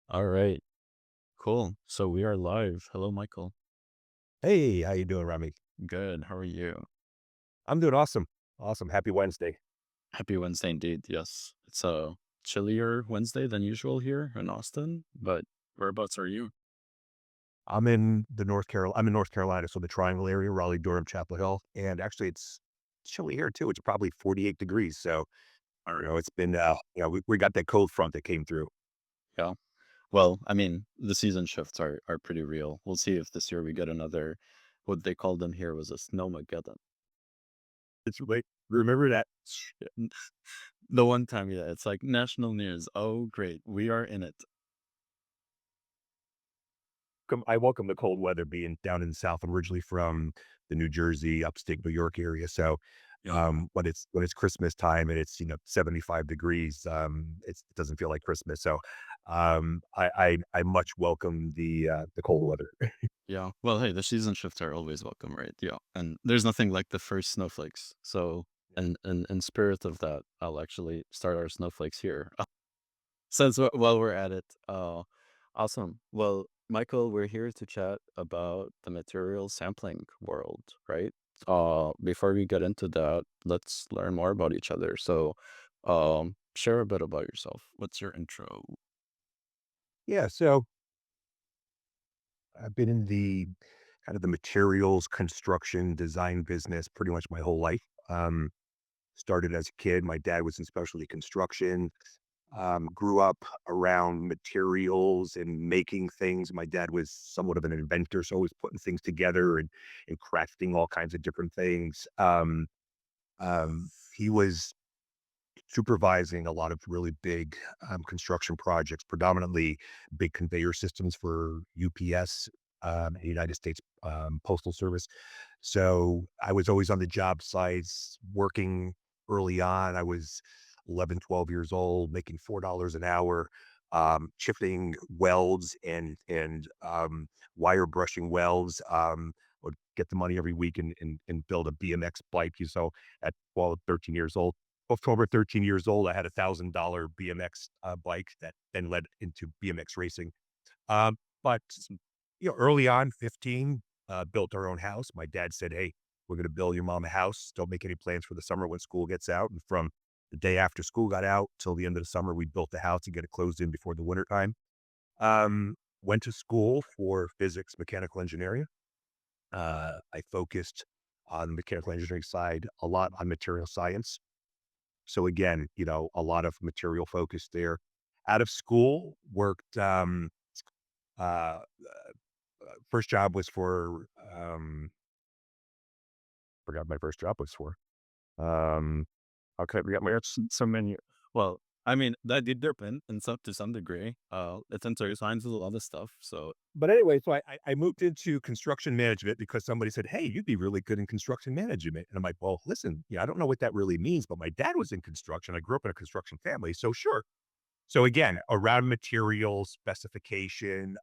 All right, cool. So we are live. Hello, Michael. Hey, how you doing, Remy? Good. How are you? I'm doing awesome. Awesome. Happy Wednesday. Happy Wednesday indeed. Yes. It's a chillier Wednesday than usual here in Austin, but whereabouts are you? I'm in North Carolina, so the Triangle area, Raleigh, Durham, Chapel Hill, and actually it's chilly here too. It's probably 48 degrees. So, All right. it's been we got that cold front that came through. Yeah. Well, I mean, the season shifts are pretty real. We'll see if this year we get another, what they called them here was a snowmageddon. It's really remember that The one time, yeah, it's like national news. Oh, great. We are in it. I welcome the cold weather being down in the South. I'm originally from the New Jersey, upstate New York area. So Yeah. when it's Christmas time and it's 75 degrees, it doesn't feel like Christmas. So I much welcome the cold weather. Yeah. Well, hey, the season shifts are always welcome, right? Yeah. And there's nothing like the first snowflakes. So, in spirit of that, I'll actually start our snowflakes here. Since while we're at it, awesome. Well, Michael, we're here to chat about the material sampling world, right? Before we get into that, let's learn more about each other. So, share a bit about yourself. What's your intro? Yeah, so I've been in the kind of the materials construction design business pretty much my whole life. Started as a kid. My dad was in specialty construction. Grew up around materials and making things. My dad was somewhat of an inventor, so always putting things together and crafting all kinds of different things. He was supervising a lot of really big construction projects, predominantly big conveyor systems for UPS, the United States Postal Service. So I was always on the job sites working early on. I was 11, 12 years old, making $4 an hour, shifting welds and wire brushing welds. Would get the money every week and build a BMX bike. So at 12, 13 years old, October 13 years old, I had $1,000 BMX bike that then led into BMX racing. But early on, 15, built our own house. My dad said, "Hey, we're going to build your mom a house. Don't make any plans for the summer when school gets out." And from the day after school got out till the end of the summer, we built the house and get it closed in before the winter time. Went to school for physics, mechanical engineering. I focused on the mechanical engineering side a lot on material science. So again, a lot of material focus there. Out of school, worked. Uh, First job was for. Forgot my first job was for. Um, how could I forget my? So many. Well, I mean, that did depend in some to some degree. It's interior science is a lot of stuff. So But anyway, so I moved into construction management because somebody said, "Hey, you'd be really good in construction management." And I'm like, "Well, listen, I don't know what that really means, but my dad was in construction. I grew up in a construction family, so sure." So again, around material specification,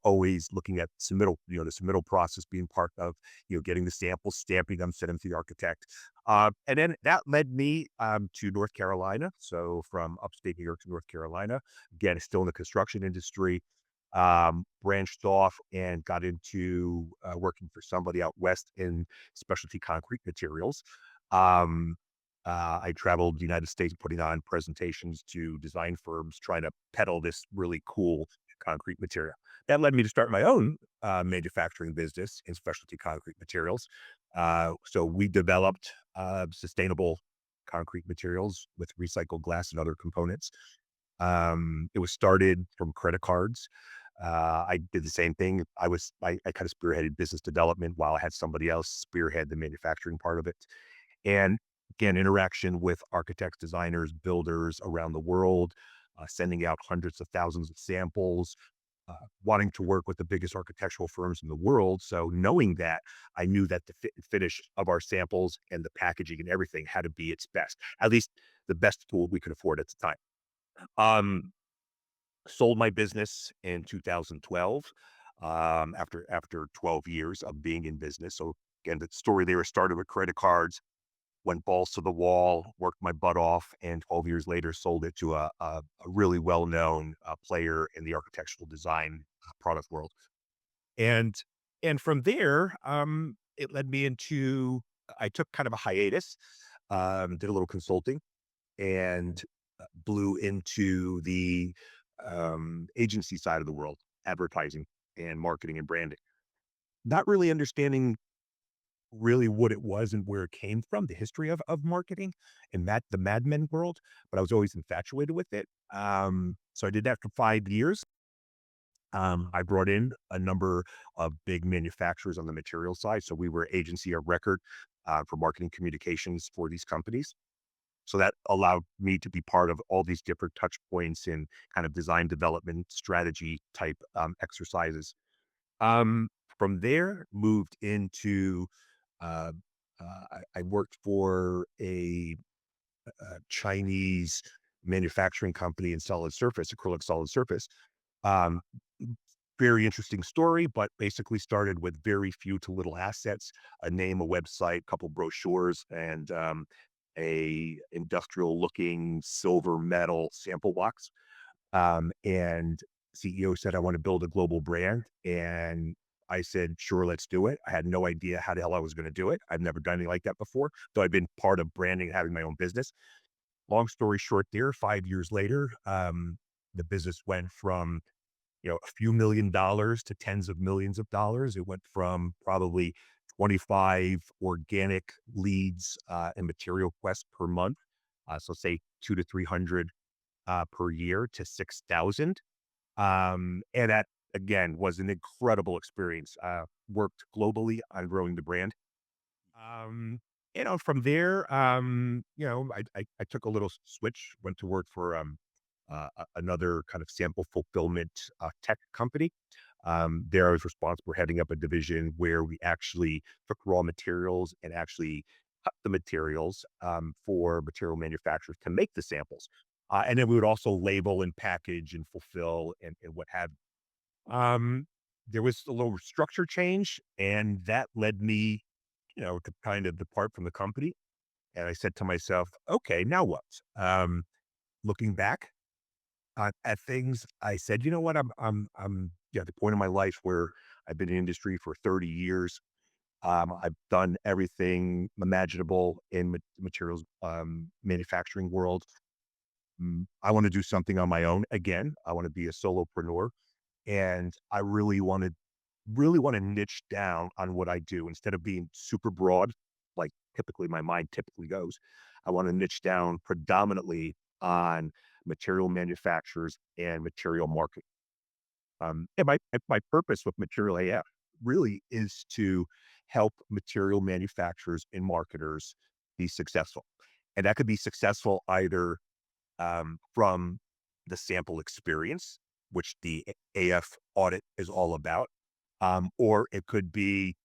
always looking at the submittal process being part of, getting the samples, stamping them, sending them to the architect. And then that led me to North Carolina. So from upstate New York to North Carolina, again, still in the construction industry, branched off and got into working for somebody out west in specialty concrete materials. Um, I traveled the United States putting on presentations to design firms trying to peddle this really cool concrete material. That led me to start my own manufacturing business in specialty concrete materials. So we developed sustainable concrete materials with recycled glass and other components. It was started from credit cards. I did the same thing. I kind of spearheaded business development while I had somebody else spearhead the manufacturing part of it. And again, interaction with architects, designers, builders around the world, sending out hundreds of thousands of samples, wanting to work with the biggest architectural firms in the world. So knowing that, I knew that the fit and finish of our samples and the packaging and everything had to be its best, at least the best tool we could afford at the time. Um, Sold my business in 2012, after 12 years of being in business. So again, the story there started with credit cards, went balls to the wall, worked my butt off, and 12 years later sold it to a really well-known player in the architectural design product world. And and from there, it led me into I took kind of a hiatus, did a little consulting, and blew into the agency side of the world, advertising and marketing and branding. Not really understanding really what it was and where it came from, the history of marketing and the Mad Men world, but I was always infatuated with it. So I did that for 5 years. I brought in a number of big manufacturers on the material side. So we were agency of record for marketing communications for these companies. So that allowed me to be part of all these different touch points and kind of design development strategy type exercises. Um, from there, moved into uh, I worked for a Chinese manufacturing company in solid surface, acrylic solid surface. Um, Very interesting story, but basically started with very few to little assets, a name, a website, couple brochures, and a industrial looking silver metal sample box. And CEO said, I want to build a global brand. And I said, sure, let's do it. I had no idea how the hell I was going to do it. I've never done anything like that before, though I've been part of branding and having my own business. Long story short, there, 5 years later, the business went from a few $1 million to tens of millions of dollars. It went from probably 25 organic leads and material quests per month. So say two to 300 per year to 6,000. And that again was an incredible experience. Worked globally on growing the brand. Um, from there, I took a little switch, went to work for another kind of sample fulfillment tech company. There, I was responsible for heading up a division where we actually took raw materials and actually cut the materials for material manufacturers to make the samples. And then we would also label and package and fulfill and what have you. There was a little structure change, and that led me, to kind of depart from the company. And I said to myself, okay, now what? Looking back, at things, I said, "You know what? I'm at the point in my life where I've been in industry for 30 years. I've done everything imaginable in materials manufacturing world. I want to do something on my own again. I want to be a solopreneur, and I really want to niche down on what I do instead of being super broad, like typically my mind typically goes. I want to niche down predominantly on material manufacturers and material marketing. And my purpose with Material AF really is to help material manufacturers and marketers be successful. And that could be successful either from the sample experience, which the AF audit is all about, or it could be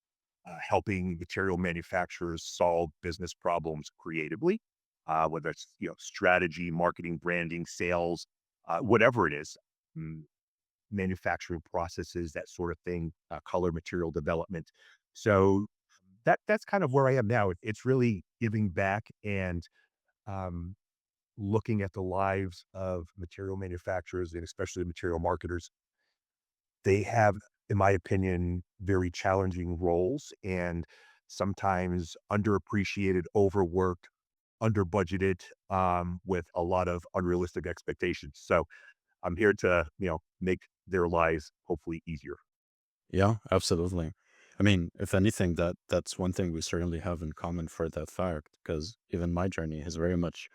helping material manufacturers solve business problems creatively, whether it's strategy, marketing, branding, sales, whatever it is, mm, manufacturing processes, that sort of thing, color material development. So that's kind of where I am now. It's really giving back and um, looking at the lives of material manufacturers and especially material marketers. They have, in my opinion, very challenging roles and sometimes underappreciated, overworked, under budgeted, with a lot of unrealistic expectations. So I'm here to, make their lives hopefully easier. Yeah, absolutely. I mean, if anything, that's one thing we certainly have in common for that fact, because even my journey has very much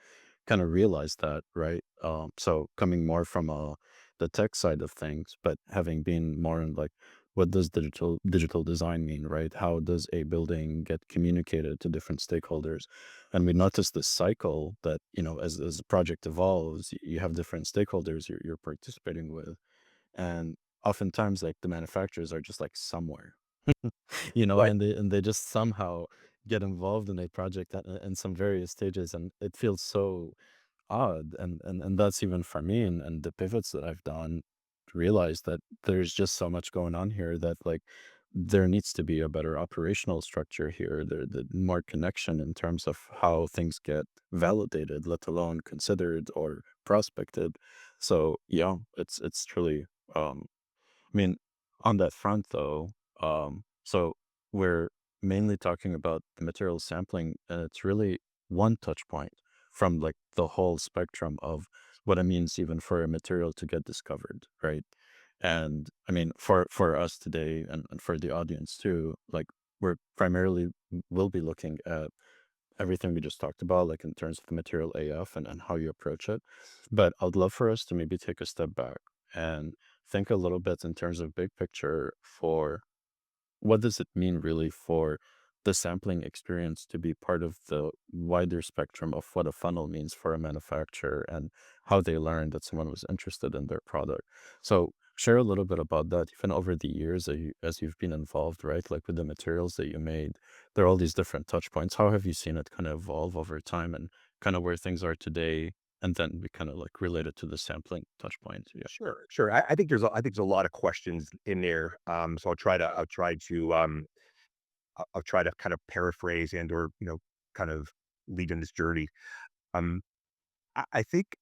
kind of realized that, right? So coming more from the tech side of things, but having been more in like, what does digital design mean, right? How does a building get communicated to different stakeholders? And we notice this cycle that, as the project evolves, you have different stakeholders you're participating with, and oftentimes, like, the manufacturers are just, like, somewhere, Right. and they just somehow get involved in a project at in some various stages, and it feels so odd, and that's even for me and the pivots that I've done, to realize that there's just so much going on here that, like, there needs to be a better operational structure here. The more connection in terms of how things get validated, let alone considered or prospected. So yeah, it's truly um I mean, on that front though, so we're mainly talking about the material sampling, and it's really one touch point from like the whole spectrum of what it means even for a material to get discovered, right? And I mean, for us today and for the audience too, like we're primarily will be looking at everything we just talked about, like in terms of the material AF and how you approach it. But I'd love for us to maybe take a step back and think a little bit in terms of big picture for what does it mean really for the sampling experience to be part of the wider spectrum of what a funnel means for a manufacturer and how they learn that someone was interested in their product. So share a little bit about that, even over the years as you've been involved, right? Like with the materials that you made, there are all these different touch points. How have you seen it kind of evolve over time and kind of where things are today? And then we kind of like relate it to the sampling touch point. Yeah. Sure, sure. I think there's a lot of questions in there. So I'll try to kind of paraphrase and or kind of lead in this journey. Um, I think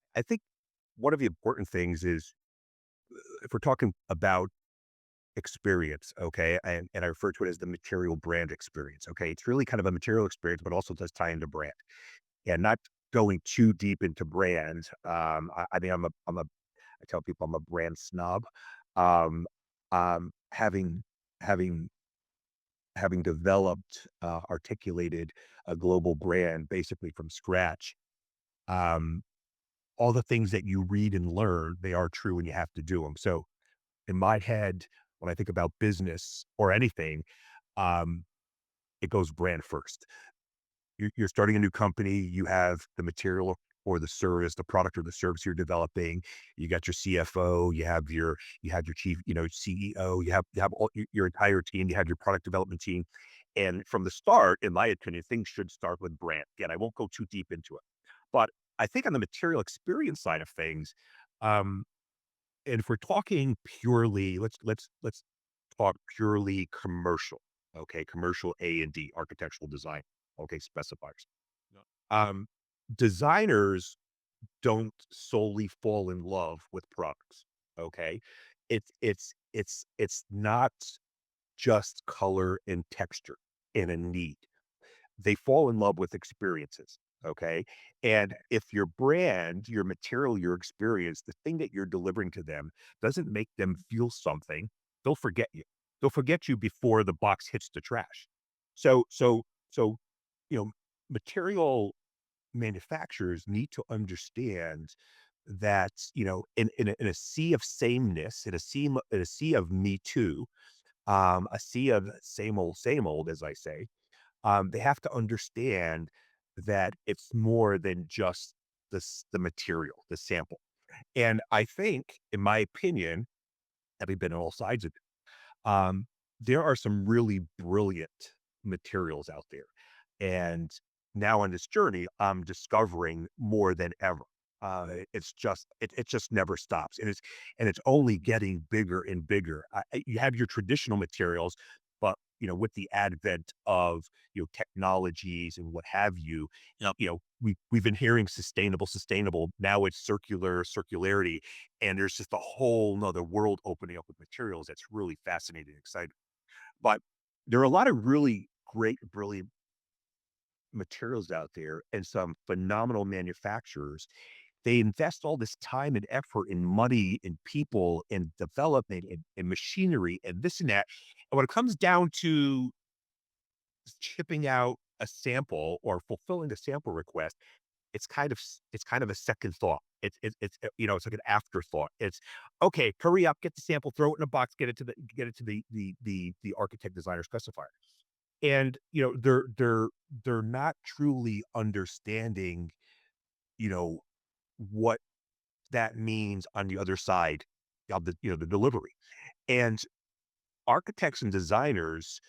one of the important things is if we're talking about experience, okay, and I refer to it as the material brand experience. Okay, it's really kind of a material experience, but also does tie into brand. And not going too deep into brand. I mean, I tell people I'm a brand snob. Um, having having having developed, articulated a global brand basically from scratch, um, all the things that you read and learn, they are true and you have to do them. So in my head, when I think about business or anything, um, it goes brand first. You're starting a new company, you have the material or the service, the product or the service you're developing. You got your CFO, you have your chief, CEO, you have all your entire team, you have your product development team. And from the start, in my opinion, things should start with brand. Again, I won't go too deep into it. But I think on the material experience side of things, um, and if we're talking purely, let's talk purely commercial. Okay, commercial A and D, architectural design. Okay, specifiers. Yeah. Um, Designers don't solely fall in love with products. Okay, it's not just color and texture and a need. They fall in love with experiences. Okay. And if your brand, your material, your experience, the thing that you're delivering to them doesn't make them feel something, they'll forget you. They'll forget you before the box hits the trash. So, you know, material manufacturers need to understand that, in a sea of sameness, in a sea of me too, a sea of same old, as I say, they have to understand that it's more than just the material, the sample. And I think, in my opinion, having been on all sides of it, there are some really brilliant materials out there. And now on this journey, I'm discovering more than ever. It just never stops, and it's only getting bigger and bigger. You have your traditional materials, but with the advent of technologies and what have you, Yep. we've been hearing sustainable, sustainable. Now it's circular, circularity, and there's just a whole nother world opening up with materials that's really fascinating and exciting. But there are a lot of really great, brilliant materials out there and some phenomenal manufacturers. They invest all this time and effort and money and people and development and machinery and this and that. And when it comes down to shipping out a sample or fulfilling a sample request, it's kind of a second thought. It's like an afterthought. It's okay, hurry up, get the sample, throw it in a box, get it to the architect designer specifier. And they're not truly understanding, you know, what that means on the other side of the delivery. And architects and designers,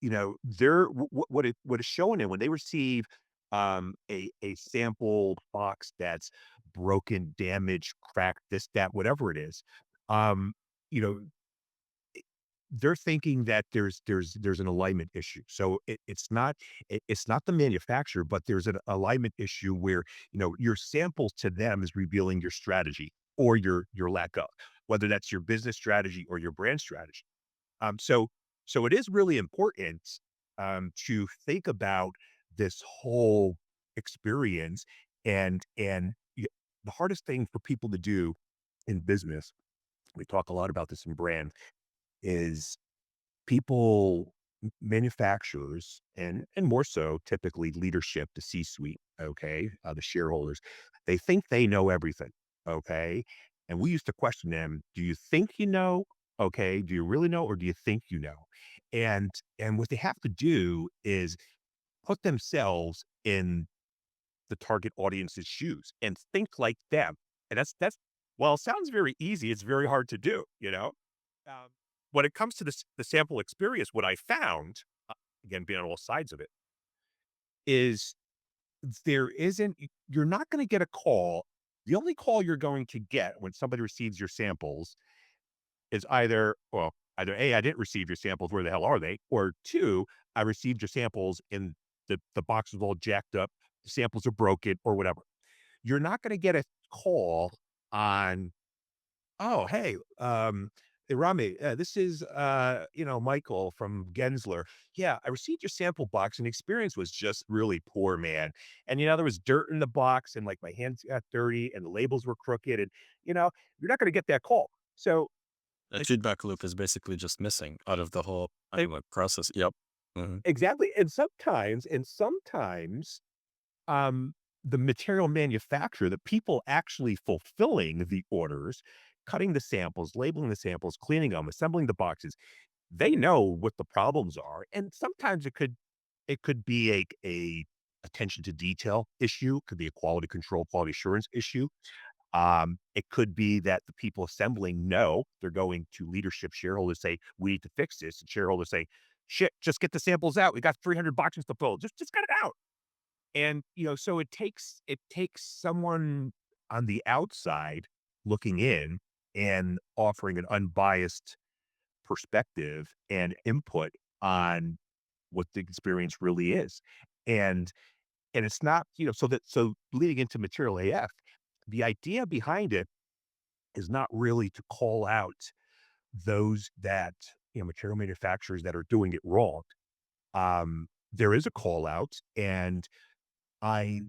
they're what is showing them when they receive a sample box that's broken, damaged, cracked, this, that, whatever it is. Um, you know, they're thinking that there's an alignment issue. So it's not the manufacturer, but there's an alignment issue where your samples to them is revealing your strategy or your lack of, whether that's your business strategy or your brand strategy. So it is really important to think about this whole experience and the hardest thing for people to do in business. We talk a lot about this in brand is people, manufacturers, and more so typically leadership, the C-suite, okay, the shareholders, they think they know everything, okay, and we used to question them, "Do you think you know? Okay, do you really know, or do you think you know?" And and what they have to do is put themselves in the target audience's shoes and think like them, and that's well, it sounds very easy, it's very hard to do, you know? Um, when it comes to the sample experience, what I found, again, being on all sides of it, is there isn't you're not gonna get a call. The only call you're going to get when somebody receives your samples is either A, I didn't receive your samples, where the hell are they? Or two, I received your samples and the box was all jacked up, the samples are broken or whatever. You're not gonna get a call on, "Oh, hey, hey, Rami, this is, Michael from Gensler. Yeah, I received your sample box and the experience was just really poor, man. And, there was dirt in the box and like my hands got dirty and the labels were crooked. And, you're not going to get that call. So That it's feedback loop is basically just missing out of the whole it, like process. Yep. Hmm. exactly. And sometimes, um, the material manufacturer, the people actually fulfilling the orders, cutting the samples, labeling the samples, cleaning them, assembling the boxes, they know what the problems are, and sometimes it could be a attention to detail issue, could be a quality control, quality assurance issue. It could be that the people assembling know they're going to leadership shareholders say, "We need to fix this," and shareholders say, "Shit, just get the samples out. We got 300 boxes to fill. Just get it out." And so it takes someone on the outside looking in and offering an unbiased perspective and input on what the experience really is. And and it's not, so leading into material AF, the idea behind it is not really to call out those that, material manufacturers that are doing it wrong. There is a call out, and I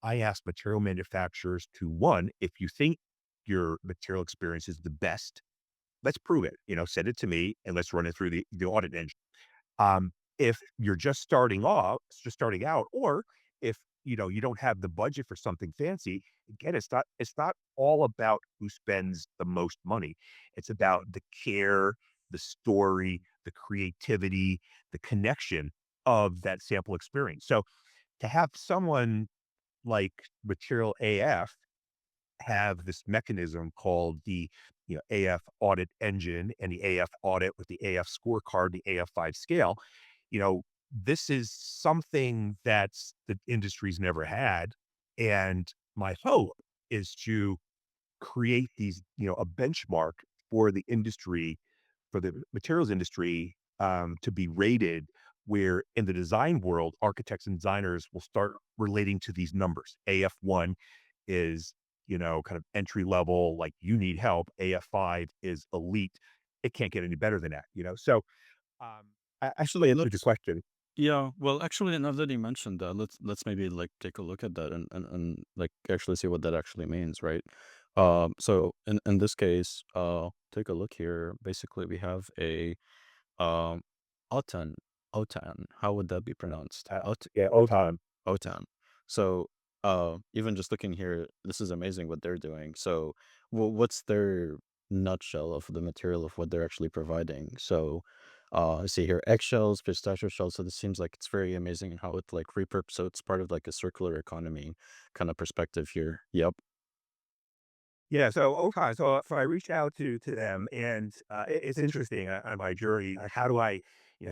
I ask material manufacturers to, one, if you think your material experience is the best, let's prove it. Send it to me and let's run it through the audit engine. If you're just starting out, or if you don't have the budget for something fancy, again, it's not all about who spends the most money. It's about the care, the story, the creativity, the connection of that sample experience. So to have someone like Material AF have this mechanism called the AF audit engine and the AF audit with the AF scorecard, the AF5 scale. This is something that's the industry's never had. And my hope is to create a benchmark for the industry, for the materials industry, to be rated, where in the design world, architects and designers will start relating to these numbers. AF1 is, kind of entry level, like you need help. AF5 is elite. It can't get any better than that. So I Actually, hope I answered your let's. question. Yeah. Well, actually, now that you mentioned that, let's maybe like take a look at that and like actually see what that actually means, right? So in this case, take a look here. Basically, we have a um, OTAN. OTAN. How would that be pronounced? Yeah, all time. OTAN. So, even just looking here, this is amazing what they're doing. So, what's their nutshell of the material of what they're actually providing? So, I see here eggshells, pistachio shells. So this seems like it's very amazing how it like repurpose. So it's part of like a circular economy kind of perspective here. Yep. Yeah, so okay, so I reached out to them, and it's interesting on my journey. How do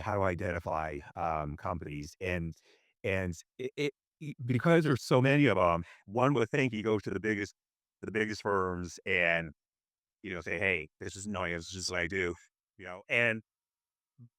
how do I identify companies, and because there's so many of them, one would think you go to the biggest firms, and say, hey, this is annoying. This is what I do, and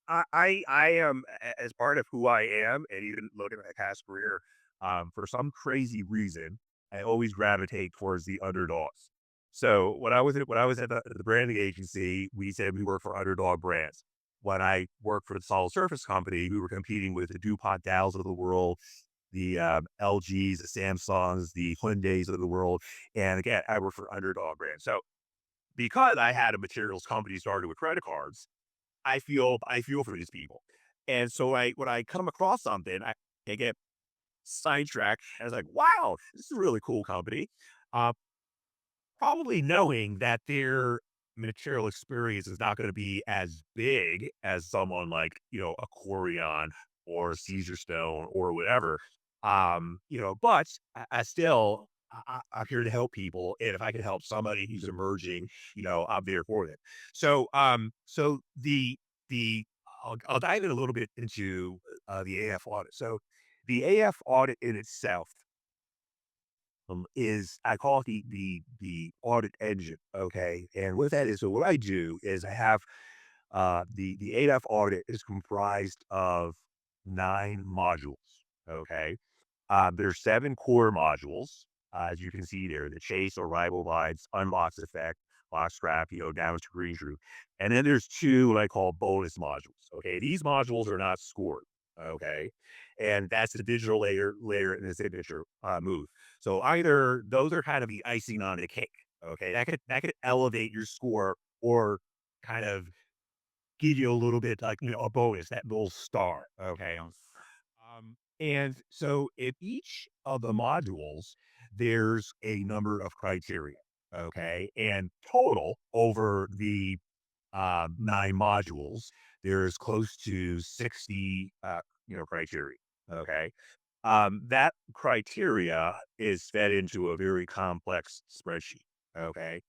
I am as part of who I am, and even looking at my past career, for some crazy reason, I always gravitate towards the underdogs. So when I was at the branding agency, we said we work for underdog brands. When I worked for the solid surface company, we were competing with the DuPont Dows of the world, the LGs, the Samsungs, the Hyundais of the world, and again, I work for underdog brands. So because I had a materials company started with credit cards, I feel for these people. And so when I come across something, I get sidetracked. I was like, wow, this is a really cool company. Uh, Probably knowing that their material experience is not going to be as big as someone like, a Corian or Caesar Stone or whatever. But I still, I'm here to help people. And if I can help somebody who's emerging, I'm there for them. So the, I'll dive in a little bit into the AF audit. So the AF audit in itself is I call it the audit engine. Okay. And what that is, so what I do is I have the AF audit is comprised of 9 modules. Okay. There's 7 core modules, as you can see there, the chase or rival lines, unbox effect, lock strap, damage to green true. And then there's two what I call bonus modules. Okay. These modules are not scored. Okay. And that's the digital layer and the signature move. So either those are kind of the icing on the cake. Okay. That could elevate your score or kind of give you a little bit like, a bonus, that little star. Okay. And so in each of the modules, there's a number of criteria. Okay. And total over the 9 modules, there's close to 60, criteria. Okay. That criteria is fed into a very complex spreadsheet. Okay.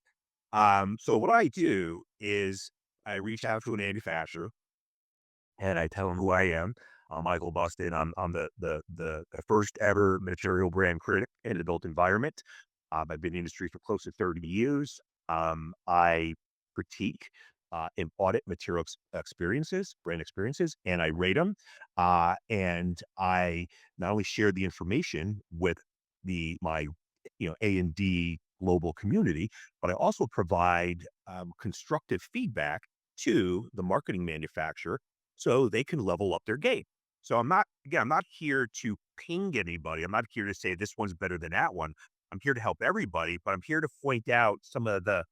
So what I do is I reach out to a manufacturer and I tell them who I am. I'm Michael Bustin. I'm the first ever material brand critic in adult environment. I've been in the industry for close to 30 years. I critique and audit material experiences, brand experiences, and I rate them. And I not only share the information with my A&D global community, but I also provide constructive feedback to the marketing manufacturer so they can level up their game. So I'm not here to ping anybody. I'm not here to say this one's better than that one. I'm here to help everybody, but I'm here to point out some of the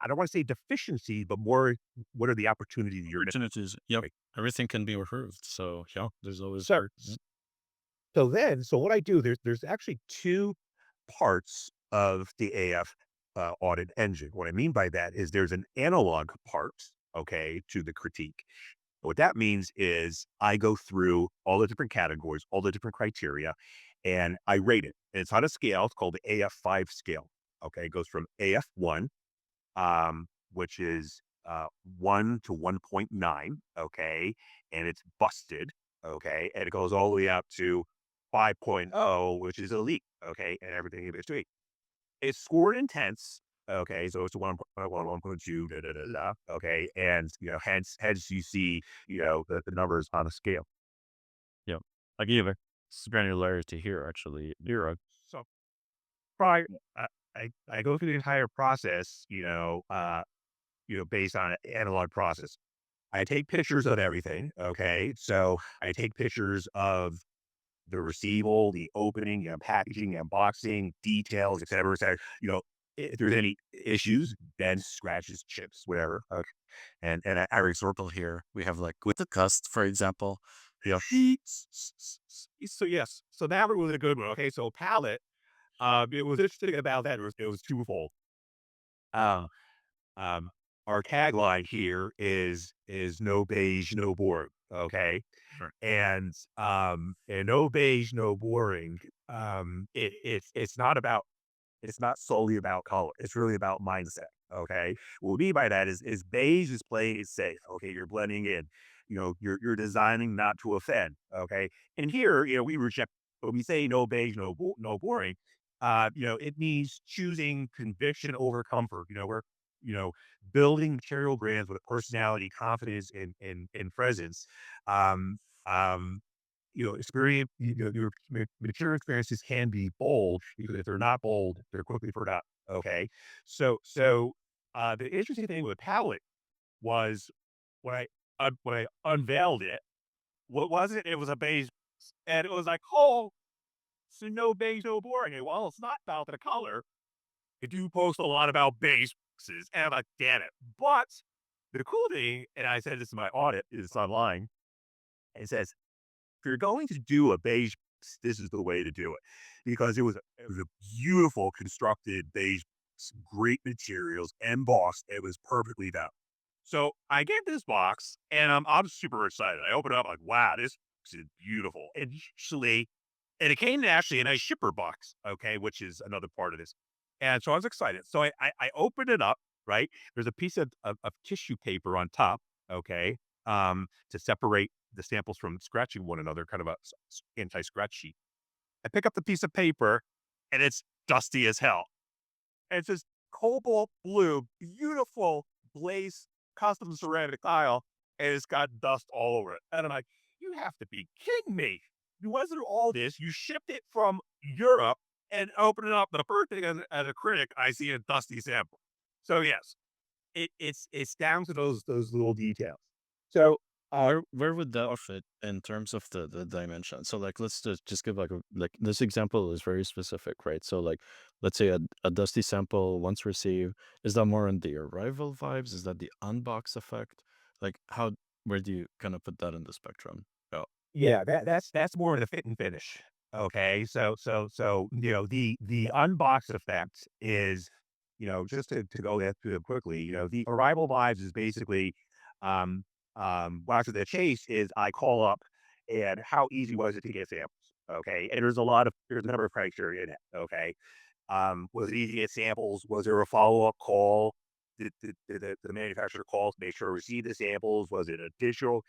I don't want to say deficiency, but more what are the opportunities you're missing. Opportunities. Yep. Right. Everything can be improved. So yeah, there's always So work. Yep. so what I do, there's actually two parts of the AF audit engine. What I mean by that is there's an analog part, okay, to the critique. What that means is I go through all the different categories, all the different criteria, and I rate it. And it's on a scale. It's called the AF5 scale. Okay. It goes from AF1, which is 1 to 1.9. Okay. And it's busted. Okay. And it goes all the way up to 5.0, which is elite. Okay. And everything in between. It's scored intense. Okay, so it's 1.2, da, da, da, da, okay, and hence you see the numbers on a scale. Yep. I gave a granularity here actually. You're a So prior, I go through the entire process, based on an analog process. I take pictures of everything. Okay, so I take pictures of the receival, the opening, packaging, unboxing, details, et cetera, et cetera. If there's any issues, bends, scratches, chips, whatever. Okay. And I resort. circle here. We have like with the cust, for example. Yeah. So yes, so that was a good one. Okay, so palette. It was interesting about that. It was twofold. Uh, um, our tagline here is no beige, no boring. Okay, Sure. and no beige, no boring. It's not solely about color. It's really about mindset. Okay. What we mean by that is beige is playing it safe. Okay. You're blending in. You're designing not to offend. Okay. And here, we reject when we say no beige, no boring. It means choosing conviction over comfort. We're building material brands with personality, confidence, and presence. Um, um, your material experiences can be bold because if they're not bold, they're quickly forgotten. Okay, the interesting thing with palette was when I unveiled it, what was it? It was a beige, and it was like, oh, so no beige, no boring. Well, it's not about the color. I do post a lot about beige boxes, and I'm like, damn it. But the cool thing, and I said this in my audit, is online. It says if you're going to do a beige box, this is the way to do it because it was a beautiful constructed beige box, great materials, embossed. It was perfectly done. So I get this box and I'm super excited. I open it up like, wow, this box is beautiful. And it came actually in a shipper box, okay, which is another part of this. And so I was excited. So I opened it up, right? There's a piece of tissue paper on top, okay, to separate the samples from scratching one another, kind of a anti-scratch sheet. I pick up the piece of paper and it's dusty as hell. And it's this cobalt blue, beautiful glaze custom ceramic tile, and it's got dust all over it. And I'm like, you have to be kidding me. You went through all this, you shipped it from Europe and open it up. The first thing as a critic, I see a dusty sample. So yes, it's down to those little details. So Where would that fit in terms of the dimension? So like let's just give like a like this example is very specific, right? So like let's say a dusty sample once received, is that more on the arrival vibes? Is that the unbox effect? Like how where do you kind of put that in the spectrum? Oh, yeah, that's more of the fit and finish. Okay. The unbox effect is, just to go through it quickly, the arrival vibes is basically um well, actually the chase is I call up and how easy was it to get samples? Okay. And there's a number of criteria in it. Okay. Was it easy to get samples? Was there a follow-up call? Did the manufacturer call to make sure I received the samples? Was it a digital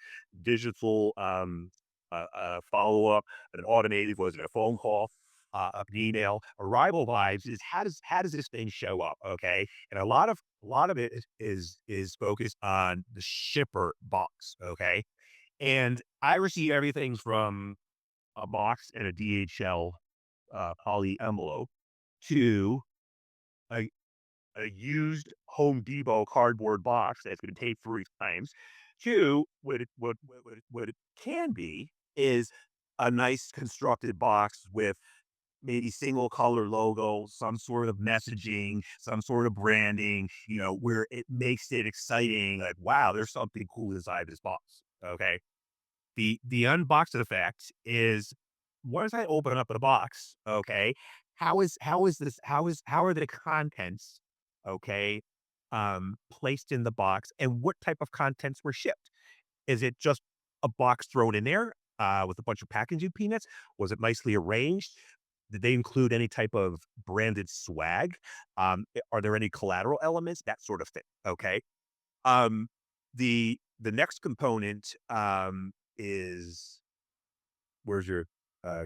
follow-up, an automated? Was it a phone call, an email? Arrival vibes is how does this thing show up? Okay, and a lot of it is focused on the shipper box. Okay, and I receive everything from a box and a DHL poly envelope to a, a used Home Depot cardboard box that's been taped 3 times to what it can be is a nice constructed box with maybe single color logo, some sort of messaging, some sort of branding, where it makes it exciting. Like, wow, there's something cool inside this box. Okay. The unboxing effect is once I open up the box, okay, how are the contents, okay, placed in the box and what type of contents were shipped? Is it just a box thrown in there, with a bunch of packaging peanuts? Was it nicely arranged? Did they include any type of branded swag? Are there any collateral elements? That sort of thing, okay? Um, the next component, is where's your,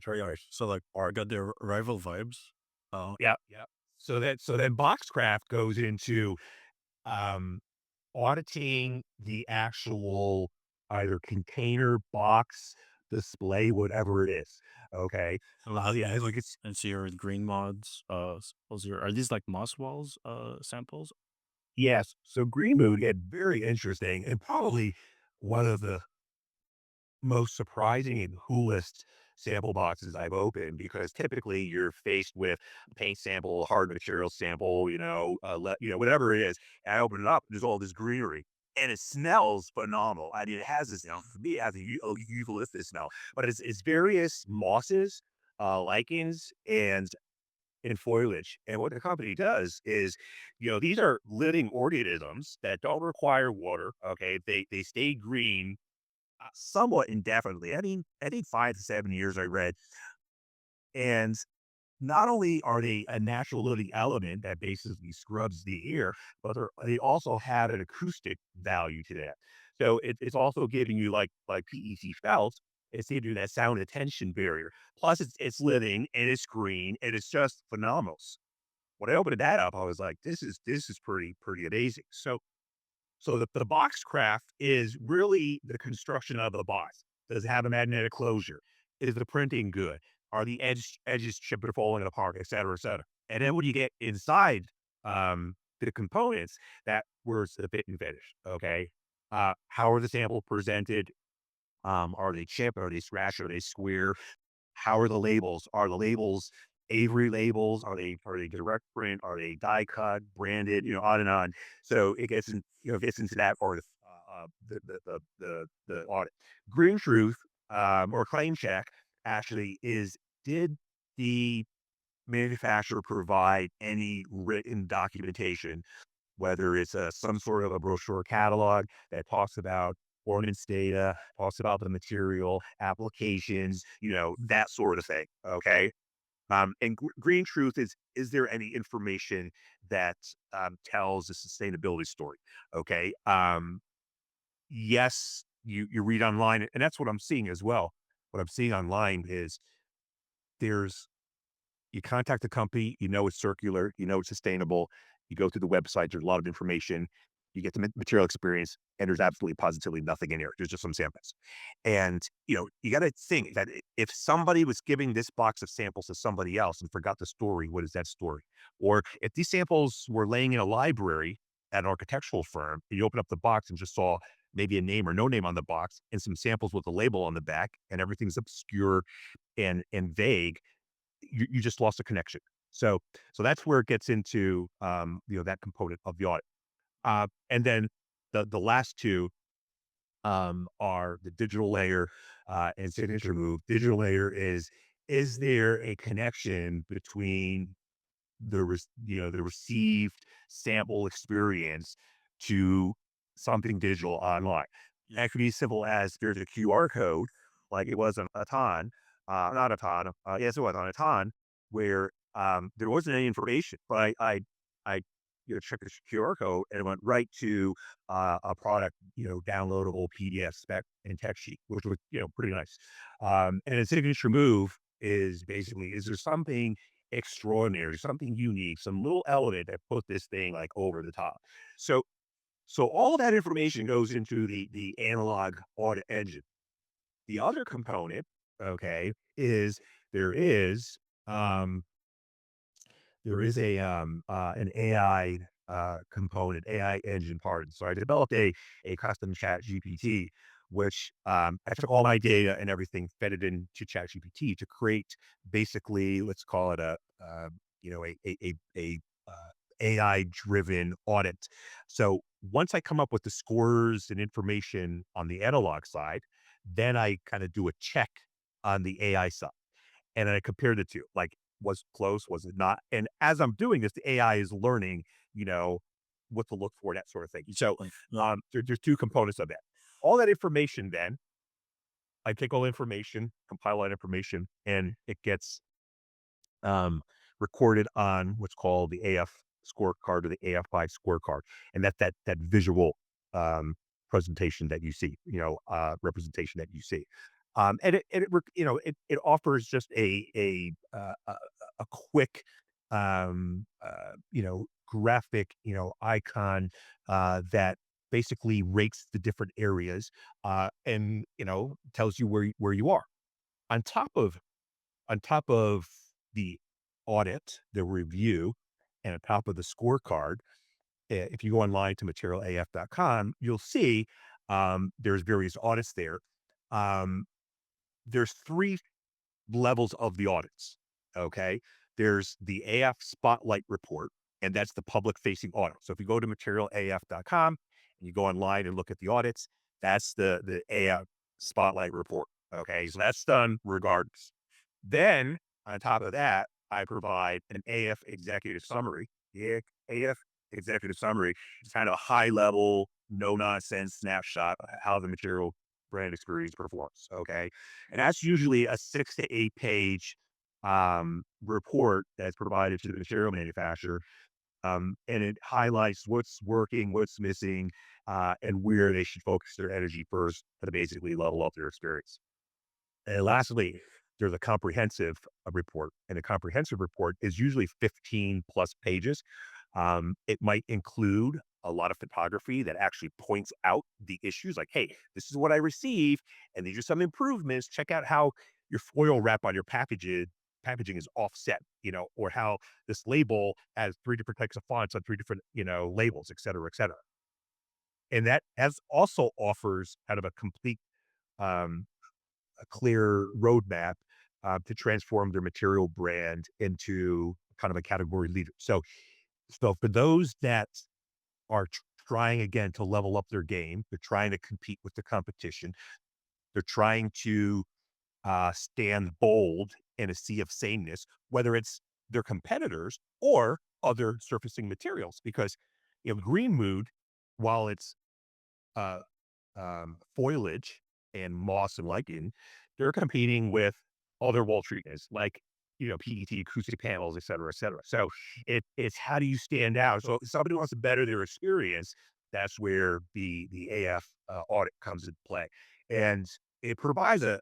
cherry ice? so like Art. got the arrival vibes. Oh, Yeah, yeah. So then Boxcraft goes into, um, auditing the actual either container, box, display, whatever it is, okay? Yeah, like it's and so your green mods. Those are these like moss walls? Samples? yes. So Green Moon get very interesting and probably one of the most surprising and coolest sample boxes I've opened because typically you're faced with a paint sample, hard material sample, whatever it is. And I open it up, there's all this greenery. And it smells phenomenal. I mean, it has this, for me, it has a eucalyptus smell, but it's various mosses, lichens, and foliage. And what the company does is, these are living organisms that don't require water. Okay, they stay green somewhat indefinitely. I think 5 to 7 years I read. And not only are they a natural living element that basically scrubs the air, but they also have an acoustic value to that. So it's also giving you like PEC felt. It's giving you that sound attention barrier. Plus, it's living and it's green and it's just phenomenal. when I opened that up, I was like, this is pretty amazing. So the box craft is really the construction of the box. Does it have a magnetic closure? Is the printing good? Are the edges chipping or falling apart, et cetera, et cetera. And then when you get inside the components, that where's the fit and finish. Okay. How are the sample presented? Are they chipped? Are they scratched? Are they square? How are the labels? Are the labels Avery labels? Are they direct print? Are they die cut, branded? On and on. So it gets gets into that or the audit. Green truth or claim check actually is, did the manufacturer provide any written documentation, whether it's some sort of a brochure catalog that talks about ordnance data, talks about the material, applications, that sort of thing. Okay. And green truth is there any information that tells a sustainability story? Okay. Yes, you read online, and that's what I'm seeing as well. What I'm seeing online is there's you contact the company, it's circular, it's sustainable. You go through the website, there's a lot of information. You get the material experience, and there's absolutely positively nothing in here. There's just some samples. And, you got to think that if somebody was giving this box of samples to somebody else and forgot the story, what is that story? Or if these samples were laying in a library at an architectural firm, and you open up the box and just saw maybe a name or no name on the box and some samples with a label on the back, and everything's obscure and vague, you just lost a connection. So that's where it gets into that component of the audit. And then the last two are the digital layer and signature move. Digital layer is there a connection between the received sample experience to something digital online? That could be simple as there's a QR code, like it was on a ton, not a ton, yes, it was on a ton, where there wasn't any information, but I checked the QR code and it went right to a product, downloadable PDF spec and tech sheet, which was pretty nice. And a signature move is basically, is there something extraordinary, something unique, some little element that put this thing like over the top? So all of that information goes into the analog audit engine. The other component, okay, is there is um there is an AI component, AI engine part. So I developed a custom chat GPT, which I took all my data and everything, fed it into chat GPT to create basically, let's call it a AI driven audit. So once I come up with the scores and information on the analog side, then I kind of do a check on the AI side. And then I compare the two, like, was close, was it not? And as I'm doing this, the AI is learning, you know, what to look for, that sort of thing. So there's two components of that. All that information, then I take all information, compile that information, and it gets um, recorded on what's called the AF scorecard or the AFI scorecard, and that visual presentation that you see, representation that you see. And it offers just a quick graphic icon that basically rates the different areas and tells you where you are on top of the audit, the review, and on top of the scorecard. If you go online to materialaf.com, you'll see there's various audits there. Um, there's three levels of the audits. Okay. There's the AF Spotlight Report, and that's the public facing audit. So if you go to materialaf.com and you go online and look at the audits, that's the AF Spotlight Report. Okay. So that's done regardless. Then on top of that, I provide an AF executive summary. The AF executive summary is kind of a high level, no nonsense snapshot of how the material brand experience performs. Okay. And that's usually a 6 to 8 page report that's provided to the material manufacturer. And it highlights what's working, what's missing, and where they should focus their energy first to basically level up their experience. And lastly, there's a comprehensive report, and a comprehensive report is usually 15 plus pages. It might include a lot of photography that actually points out the issues like, hey, this is what I received, and these are some improvements. Check out how your foil wrap on your packaging is offset, or how this label has three different types of fonts on three different, labels, et cetera, et cetera. And that as also offers kind of a complete, um, a clear roadmap to transform their material brand into kind of a category leader. So for those that are trying again to level up their game, they're trying to compete with the competition. They're trying to stand bold in a sea of sameness, whether it's their competitors or other surfacing materials. Because green mood, while it's uh, foliage and moss and lichen, they're competing with other wall treatments like PET acoustic panels, et cetera, et cetera. So it's how do you stand out? So if somebody wants to better their experience, that's where the AF audit comes into play, and it provides a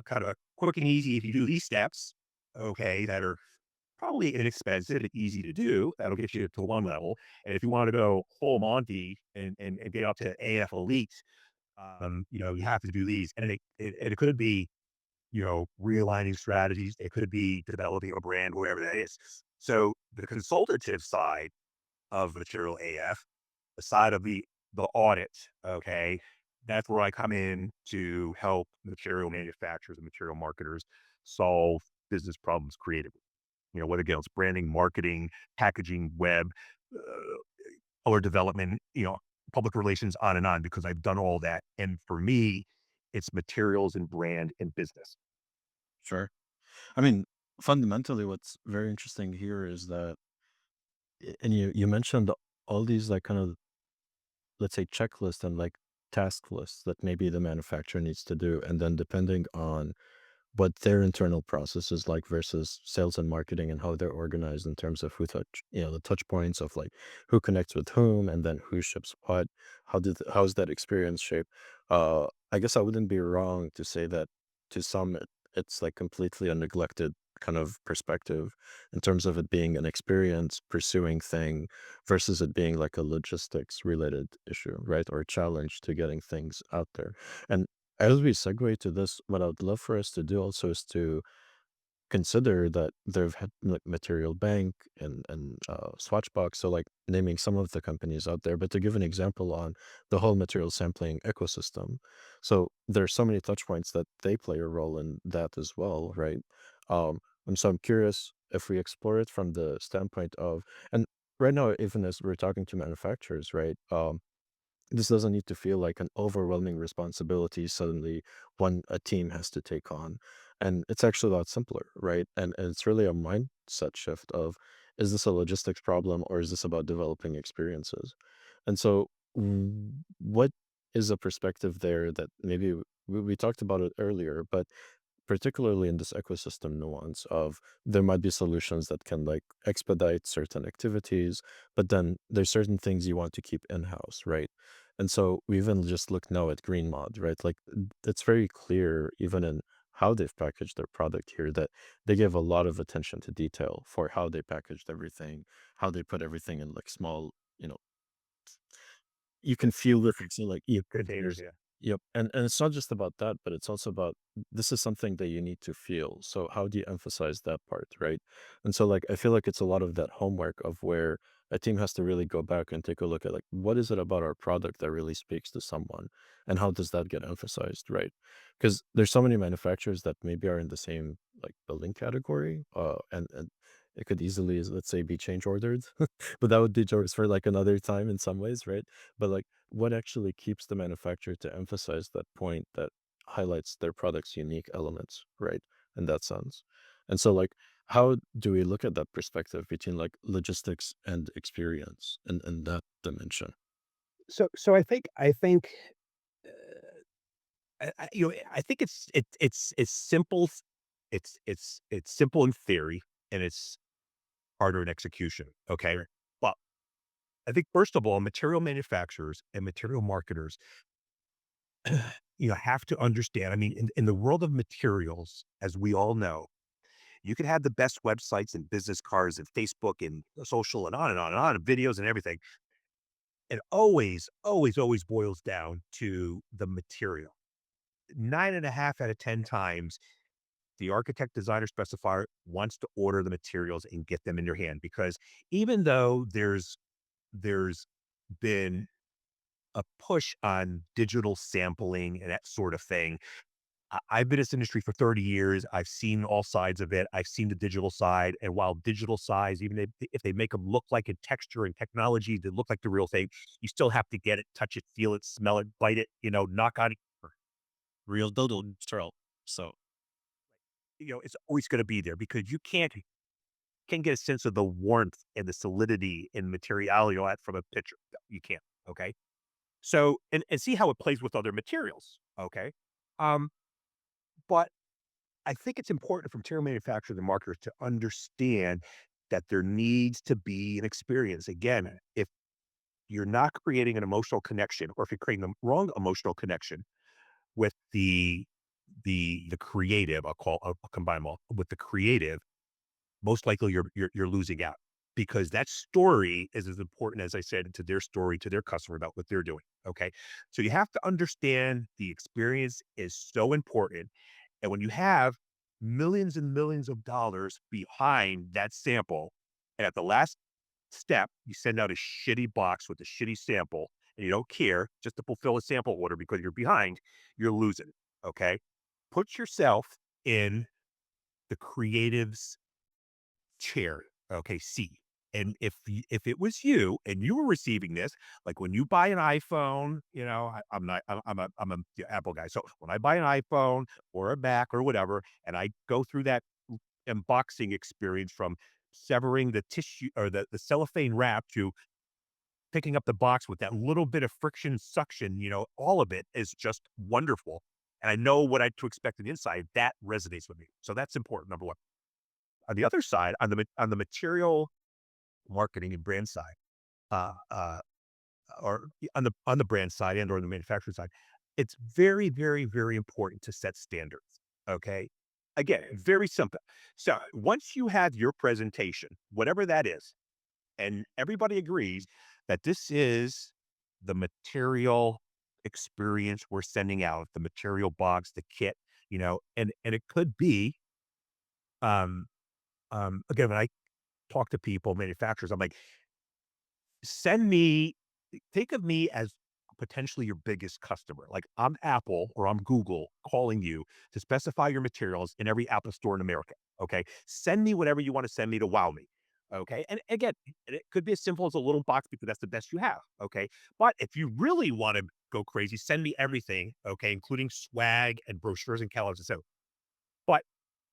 kind of a quick and easy. If you do these steps, okay, that are probably inexpensive and easy to do, that'll get you to one level. And if you want to go full Monty and get up to AF Elite, you have to do these, and it could be, realigning strategies. It could be developing a brand, whatever that is. So the consultative side of material AF, the side of the audit, okay, that's where I come in to help material manufacturers and material marketers solve business problems creatively. Whether again it's branding, marketing, packaging, web, or development, public relations, on and on, because I've done all that. And for me, it's materials and brand and business. Sure. I mean, fundamentally, what's very interesting here is that, and you mentioned all these like kind of, let's say, checklist and like task lists that maybe the manufacturer needs to do, and then depending on what their internal process is like versus sales and marketing and how they're organized in terms of who touch, the touch points of like who connects with whom and then who ships what, how's that experience shaped. I guess I wouldn't be wrong to say that to some it's like completely a neglected kind of perspective in terms of it being an experience pursuing thing versus it being like a logistics related issue, right? Or a challenge to getting things out there. And as we segue to this, what I would love for us to do also is to consider that they've had like Material Bank and Swatchbox, so like naming some of the companies out there, but to give an example on the whole material sampling ecosystem. So there's so many touch points that they play a role in that as well, right? And so I'm curious if we explore it from the standpoint of, and right now, even as we're talking to manufacturers, right? This doesn't need to feel like an overwhelming responsibility suddenly one a team has to take on. And it's actually a lot simpler, right? And it's really a mindset shift of, is this a logistics problem or is this about developing experiences? And so what is a perspective there that maybe we talked about it earlier, but particularly in this ecosystem nuance of, there might be solutions that can like expedite certain activities, but then there's certain things you want to keep in-house, right? And so we even just look now at green mod, right? Like it's very clear even in how they've packaged their product here that they give a lot of attention to detail for how they packaged everything, how they put everything in like small, you know, you can feel the things, so, like, yep, Containers, there's yeah. yep, and it's not just about that, but it's also about, this is something that you need to feel, so how do you emphasize that part, right? And so, like, I feel like it's a lot of that homework of where a team has to really go back and take a look at, like, what is it about our product that really speaks to someone, and how does that get emphasized, right? Because there's so many manufacturers that maybe are in the same, like, building category, and it could easily, let's say, be change ordered, but that would be just for, like, another time in some ways, right? But like, what actually keeps the manufacturer to emphasize that point that highlights their product's unique elements, right? In that sense. And so like, how do we look at that perspective between like logistics and experience in that dimension? So I think I think it's simple. It's simple in theory, and it's harder in execution. Okay, Sure. but I think first of all, material manufacturers and material marketers you have to understand. I mean, in the world of materials, as we all know, you can have the best websites and business cards and Facebook and social and on and on and on, and videos and everything. It always, always, always boils down to the material. Nine and a half out of 10 times, the architect, designer, specifier wants to order the materials and get them in your hand because even though there's been a push on digital sampling and that sort of thing. I've been in this industry for 30 years. I've seen all sides of it. I've seen the digital side. And while digital sides, even if they make them look like in texture and technology, they look like the real thing, you still have to get it, touch it, feel it, smell it, bite it, knock on it. Real doodle throw. So It's always going to be there because you can't get a sense of the warmth and the solidity and materiality of that from a picture. No, you can't. Okay. So and see how it plays with other materials. Okay. Um, but I think it's important for material manufacturers and marketers to understand that there needs to be an experience. Again, if you're not creating an emotional connection, or if you're creating the wrong emotional connection with the creative, I'll combine them all with the creative, most likely you're losing out because that story is as important as I said to their story to their customer about what they're doing. Okay, so you have to understand the experience is so important, and when you have millions and millions of dollars behind that sample, and at the last step you send out a shitty box with a shitty sample, and you don't care just to fulfill a sample order because you're behind, you're losing. Okay, put yourself in the creatives chair, okay, seat. And if it was you and you were receiving this, like when you buy an iPhone, I'm not, I'm a Apple guy. So when I buy an iPhone or a Mac or whatever, and I go through that unboxing experience from severing the tissue or the cellophane wrap to picking up the box with that little bit of friction suction, all of it is just wonderful. And I know what I to expect on the inside. That resonates with me. So that's important. Number one. On the other side, on the material marketing and brand side, uh, uh, or on the brand side and or the manufacturing side, it's very, very, very important to set standards. Okay. Again, very simple. So once you have your presentation, whatever that is, and everybody agrees that this is the material experience we're sending out, the material box, the kit, and it could be um again when I talk to people, manufacturers, I'm like, send me, think of me as potentially your biggest customer. Like I'm Apple or I'm Google calling you to specify your materials in every Apple store in America. Okay. Send me whatever you want to send me to wow me. Okay. And again, it could be as simple as a little box because that's the best you have. Okay. But if you really want to go crazy, send me everything. Okay. Including swag and brochures and calendars. So but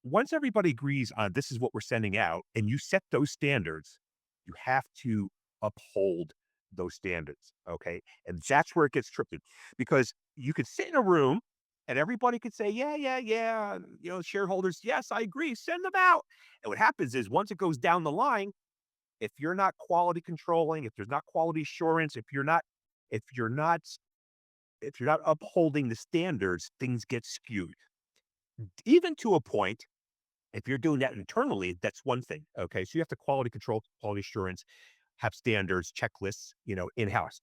once everybody agrees on this is what we're sending out and you set those standards, you have to uphold those standards. Okay. And that's where it gets tricky because you could sit in a room and everybody could say, yeah, yeah, yeah. Shareholders, yes, I agree, send them out. And what happens is once it goes down the line, if you're not quality controlling, if there's not quality assurance, if you're not, if you're not upholding the standards, things get skewed. Even to a point if you're doing that internally, that's one thing. Okay. So you have to quality control, quality assurance, have standards, checklists, in house.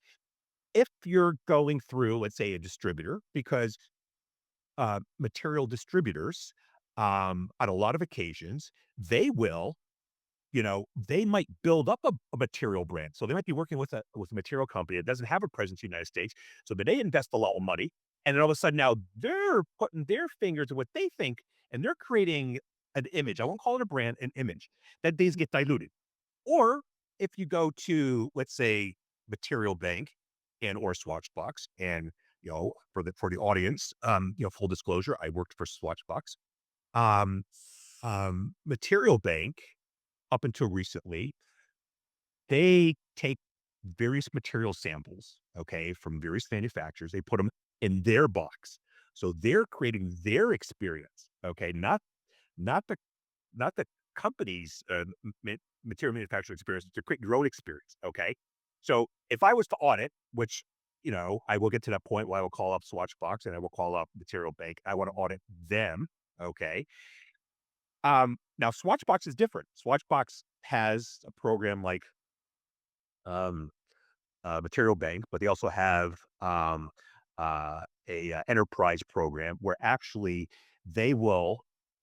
If you're going through, let's say, a distributor, because material distributors, on a lot of occasions, they will, they might build up a material brand. So they might be working with a material company that doesn't have a presence in the United States. So they invest a lot of money. And then all of a sudden now they're putting their fingers in what they think and they're creating an image. I won't call it a brand, an image that these get diluted. Or if you go to, let's say, Material Bank and or Swatchbox, and for the audience, full disclosure, I worked for Swatchbox. Um, Material Bank up until recently, they take various material samples, okay, from various manufacturers. They put them in their box. So they're creating their experience, okay, not the not the company's material manufacturing experience. They're creating your own experience, okay. So if I was to audit, which I will get to that point where I will call up Swatchbox and I will call up Material Bank. I want to audit them. Okay. Now Swatchbox is different. Swatchbox has a program like um, Material Bank, but they also have a enterprise program where actually they will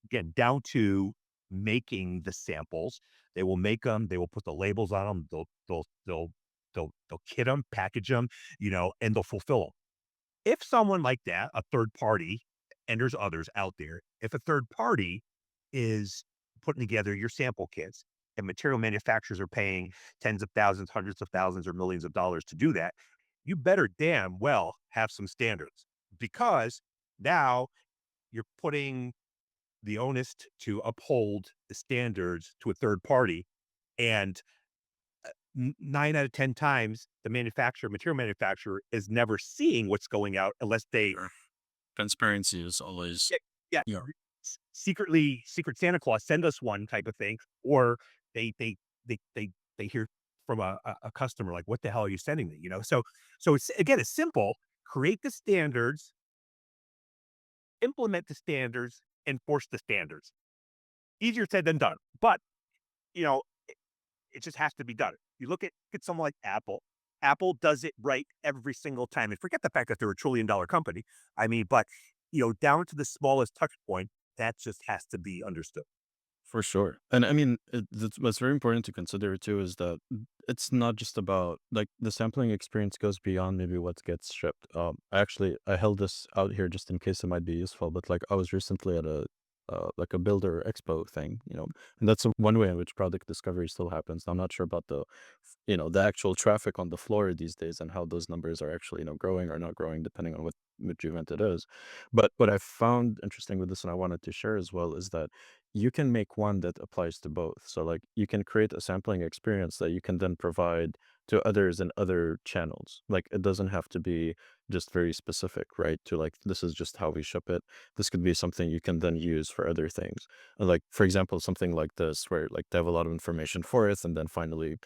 get down to making the samples. They will make them. They will put the labels on them. They'll kit them, package them, and they'll fulfill them. If someone like that, a third party, and there's others out there, if a third party is putting together your sample kits and material manufacturers are paying tens of thousands, hundreds of thousands, or millions of dollars to do that, you better damn well have some standards because now you're putting the onus to uphold the standards to a third party. And 9 out of 10 times, the material manufacturer, is never seeing what's going out unless they Sure. Transparency is always, yeah, yeah, yeah, secret Santa Claus, send us one type of thing, or they they they hear from a customer like, "What the hell are you sending me?" So it's again, it's simple. Create the standards, implement the standards, enforce the standards. Easier said than done, but you know, it just has to be done. You look at someone like Apple. Apple does it right every single time. And forget the fact that they're $1 trillion company. I mean, but down to the smallest touch point, that just has to be understood. for sure. And I mean, what's very important to consider too is that it's not just about like the sampling experience goes beyond maybe what gets shipped. I held this out here just in case it might be useful. But like I was recently at a like a builder expo thing, and that's one way in which product discovery still happens. I'm not sure about the actual traffic on the floor these days and how those numbers are actually growing or not growing depending on which event it is. But what I found interesting with this, and I wanted to share as well, is that you can make one that applies to both. So like you can create a sampling experience that you can then provide to others in other channels. Like it doesn't have to be just very specific, right? To like this is just how we ship it. This could be something you can then use for other things. Like for example, something like this where like they have a lot of information for it and then finally,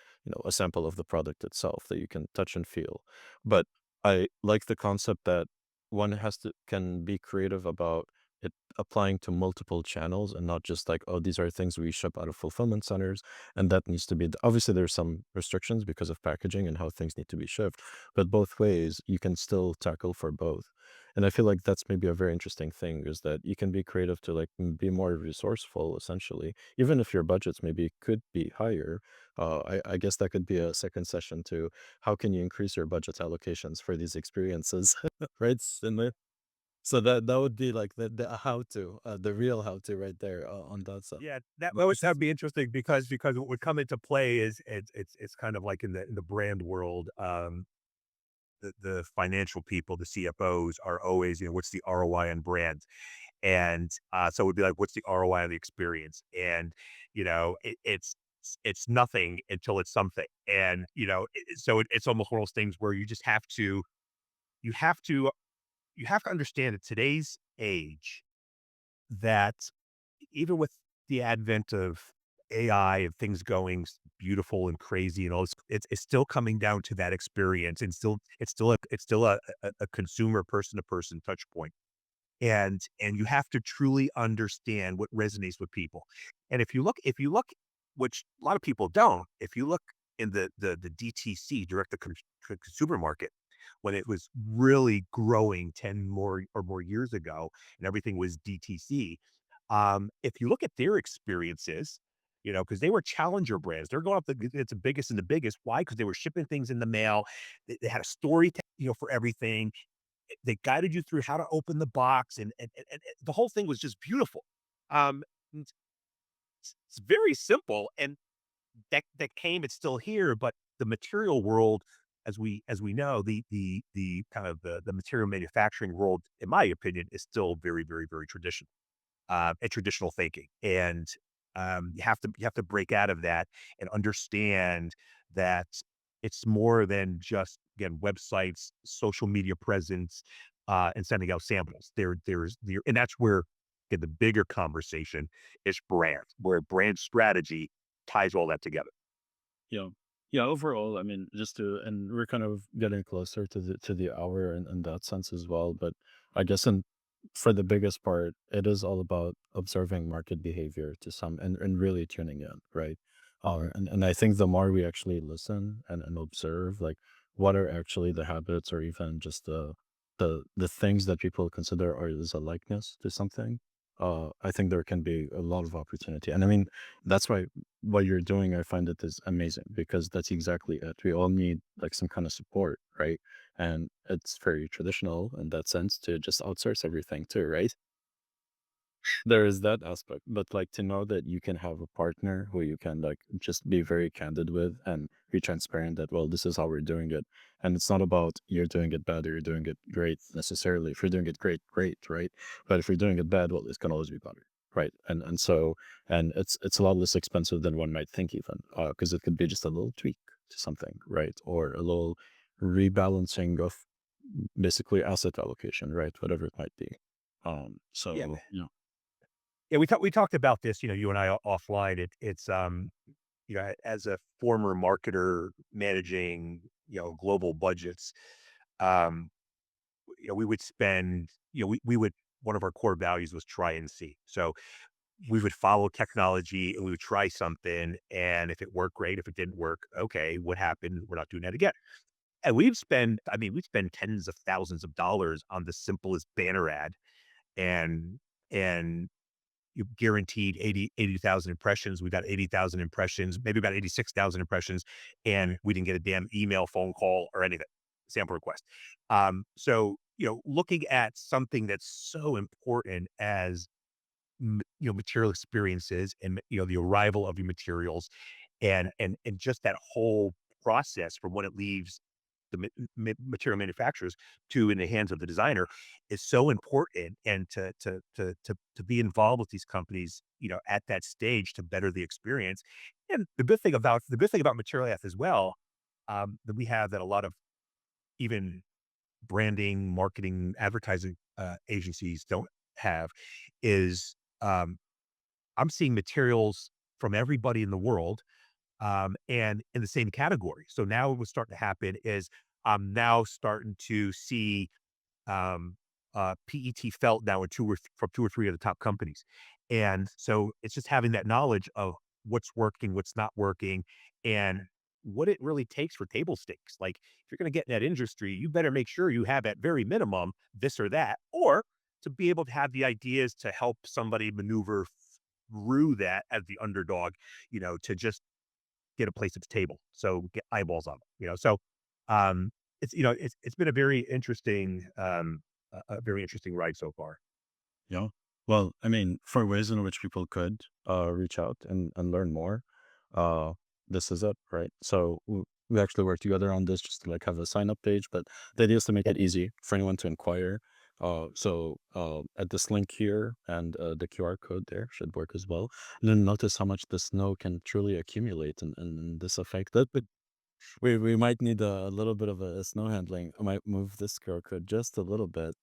a sample of the product itself that you can touch and feel. But I like the concept that one can be creative about it applying to multiple channels and not just like, oh, these are things we ship out of fulfillment centers. And that needs to be, obviously, there's some restrictions because of packaging and how things need to be shipped. But both ways, you can still tackle for both. And I feel like that's maybe a very interesting thing is that you can be creative to like be more resourceful, essentially, even if your budgets maybe could be higher. I guess that could be a second session to how can you increase your budget allocations for these experiences, right? So that would be like the how to, the real how to right there, on that side. Yeah, that But that'd be interesting because what would come into play is it's kind of like in the brand world. The financial people, the CFOs are always, what's the ROI on brands? And so it would be like, what's the ROI on the experience? And it's nothing until it's something. And so it's almost one of those things where you have to you have to understand in today's age that even with the advent of AI and things going beautiful and crazy and all this, it's still coming down to that experience, and it's still a consumer person to person touch point. And you have to truly understand what resonates with people. And if you look, which a lot of people don't, if you look in the DTC, direct to consumer market, when it was really growing 10 more years ago and everything was DTC, if you look at their experiences, because they were challenger brands, they're going up it's the biggest and the biggest. Why? Because they were shipping things in the mail. They had a story, for everything. They guided you through how to open the box, and the whole thing was just beautiful. It's it's very simple, and that came. It's still here, but the material world, as we know, the kind of the material manufacturing world, in my opinion, is still very, very, very traditional, and traditional thinking. And you have to break out of that and understand that it's more than just, again, websites, social media presence, and sending out samples. And that's where, again, the bigger conversation is brand, where brand strategy ties all that together. yeah. Yeah, overall, I mean, just to and we're kind of getting closer to the hour in that sense as well. But I guess in for the biggest part, it is all about observing market behavior to some and really tuning in, right? And I think the more we actually listen and observe, like what are actually the habits or even just the things that people consider are as a likeness to something, I think there can be a lot of opportunity. And I mean, that's why what you're doing, I find it is amazing because that's exactly it. We all need like some kind of support, right? And it's very traditional in that sense to just outsource everything too, right? There is that aspect, but like to know that you can have a partner who you can like just be very candid with and be transparent that, well, this is how we're doing it. And it's not about you're doing it bad or you're doing it great necessarily. If you're doing it great, great, right? But if you're doing it bad, well, it's gonna always be better. Right. And so it's a lot less expensive than one might think even, because it could be just a little tweak to something, right? Or a little rebalancing of basically asset allocation, right? Whatever it might be. Yeah. So yeah. Yeah, we talked about this, you and I offline. As a former marketer managing, global budgets, um, we would spend, we would one of our core values was try and see. So we would follow technology and we would try something. And if it worked, great. If it didn't work, okay, what happened? We're not doing that again. And we'd spend tens of thousands of dollars on the simplest banner ad and and you guaranteed 80,000 impressions. We got 80,000 impressions, maybe about 86,000 impressions, and we didn't get a damn email, phone call, or anything, sample request. Looking at something that's so important as material experiences and the arrival of your materials and just that whole process from when it leaves the material manufacturers to in the hands of the designer is so important, and to be involved with these companies at that stage to better the experience. And the good thing about material F as well, that we have that a lot of even branding, marketing, advertising agencies don't have is, I'm seeing materials from everybody in the world, and in the same category. So now what's starting to happen is I'm now starting to see um, PET felt now in from 2 or 3 of the top companies. And so it's just having that knowledge of what's working, what's not working, and what it really takes for table stakes. Like if you're going to get in that industry, you better make sure you have at very minimum this or that, or to be able to have the ideas to help somebody maneuver through that as the underdog, to just get a place at the table. So get eyeballs on them, So um it's been a very interesting a very interesting ride so far. Yeah. Well, I mean, for ways in which people could reach out and learn more, uh, this is it, right? So we actually work together on this just to like have a sign up page, but the idea is to make it easy for anyone to inquire. So at this link here and the QR code there should work as well. And then notice how much the snow can truly accumulate and this effect. That we might need a little bit of a snow handling. I might move this QR code just a little bit,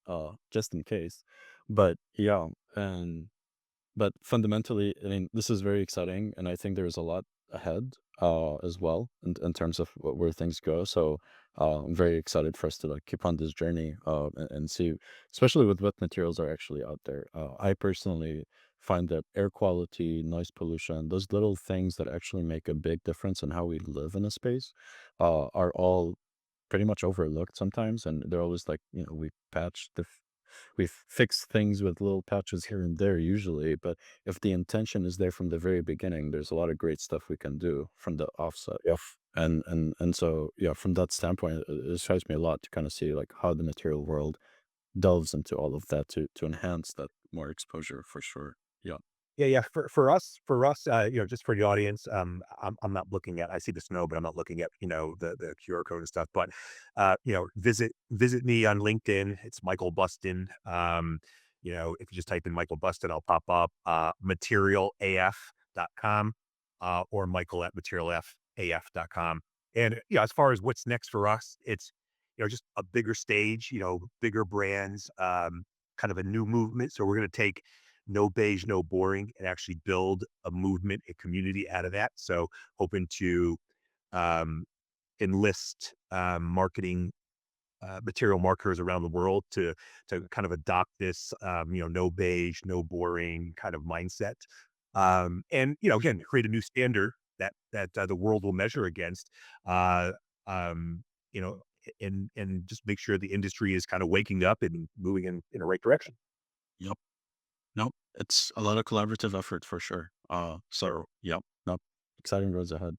just in case. But yeah, and but fundamentally, I mean, this is very exciting, and I think there's a lot ahead, as well in terms of where things go. So, I'm very excited for us to like keep on this journey, and see, especially with what materials are actually out there. I personally find that air quality, noise pollution, those little things that actually make a big difference in how we live in a space, are all pretty much overlooked sometimes, and they're always like, we fix things with little patches here and there usually, but if the intention is there from the very beginning, there's a lot of great stuff we can do from the offset. Yes. And so yeah, from that standpoint, it excites me a lot to kind of see like how the material world delves into all of that to enhance that more exposure for sure. Yeah. Yeah, yeah. For us, just for the audience, I'm not looking at. I see the snow, but I'm not looking at the QR code and stuff. But visit me on LinkedIn. It's Michael Bustin. If you just type in Michael Bustin, I'll pop up. Materialaf.com, or Michael at materialaf.af.com. And as far as what's next for us, it's just a bigger stage. Bigger brands. Kind of a new movement. So we're going to take no beige, no boring, and actually build a movement, a community out of that. So hoping to um, enlist marketing material marketers around the world to kind of adopt this, no beige, no boring kind of mindset, and again, create a new standard that the world will measure against, uh, um, you know, and just make sure the industry is kind of waking up and moving in the right direction. Yep. Nope. It's a lot of collaborative effort for sure. So yep. Nope. Exciting roads ahead.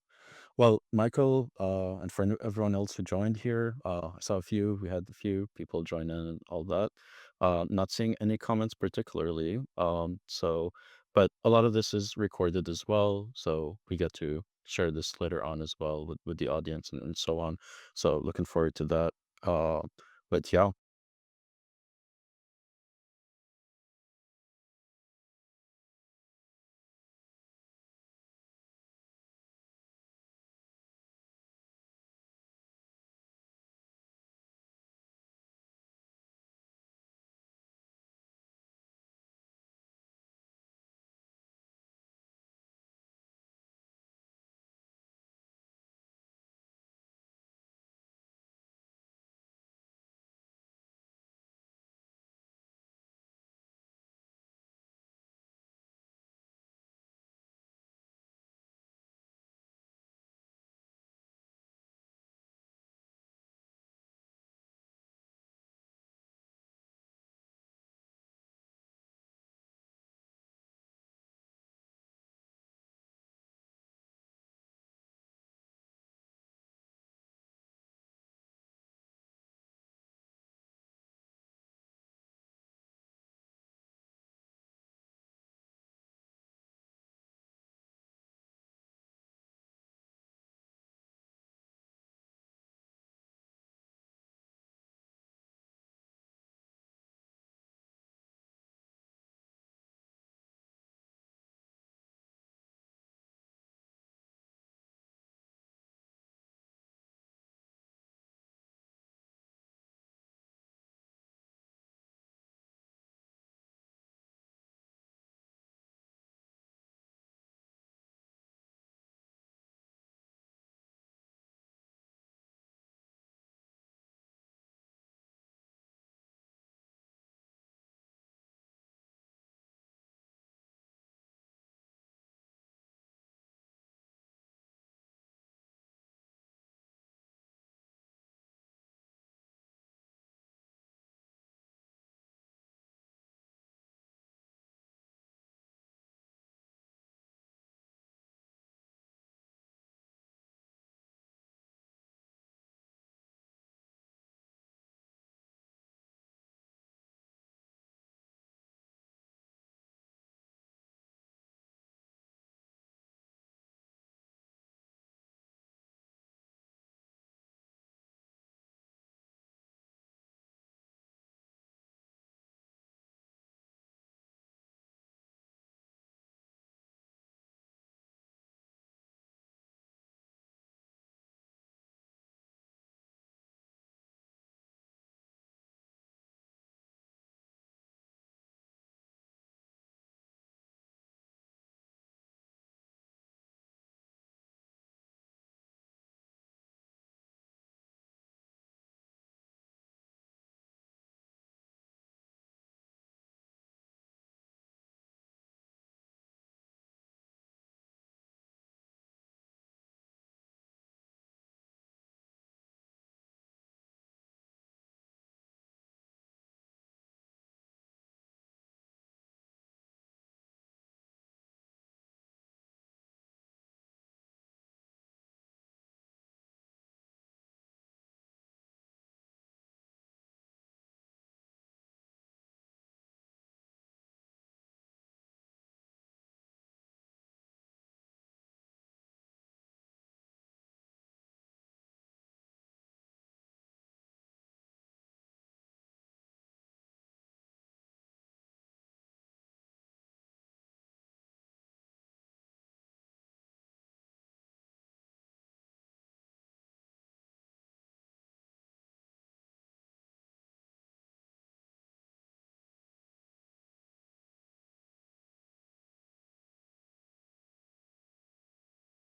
Well, Michael, and for everyone else who joined here, I saw a few. We had a few people join in and all that. Not seeing any comments particularly. But a lot of this is recorded as well, so we get to share this later on as well with the audience and so on. So looking forward to that. Uh, but yeah,